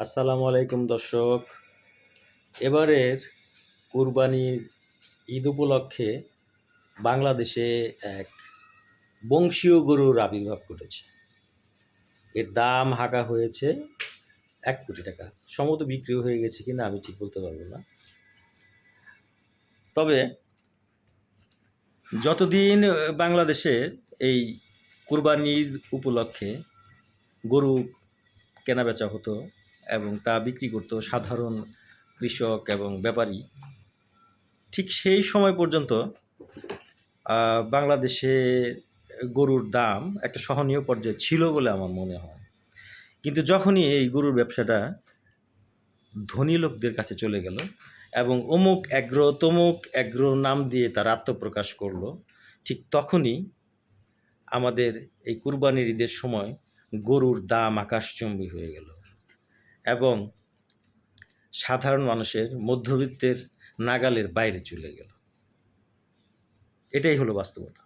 আসসালামু আলাইকুম দর্শক। এবারের কুরবানির ঈদ উপলক্ষে বাংলাদেশে এক বংশীয় গরুর আবির্ভাব ঘটেছে। এর দাম হাঁকা হয়েছে ৳১,০০,০০,০০০। সম্ভবত বিক্রিও হয়ে গেছে কিনা আমি ঠিক বলতে পারব না। তবে যতদিন বাংলাদেশে এই কুরবানির উপলক্ষে গরু কেনাবেচা হতো এবং তা বিক্রি করত সাধারণ কৃষক এবং ব্যাপারী, ঠিক সেই সময় পর্যন্ত বাংলাদেশে গরুর দাম একটা সহনীয় পর্যায়ে ছিল বলে আমার মনে হয়। কিন্তু যখনই এই গরুর ব্যবসাটা ধনী লোকদের কাছে চলে গেল এবং অমুক অ্যাগ্রো, তমুক অ্যাগ্রো নাম দিয়ে তারা আত্মপ্রকাশ করল, ঠিক তখনই আমাদের এই কুরবানির ঈদের সময় গরুর দাম আকাশচুম্বী হয়ে গেল এবং সাধারণ মানুষের মধ্যবিত্তের নাগালের বাইরে চলে গেল। এটাই হলো বাস্তবতা।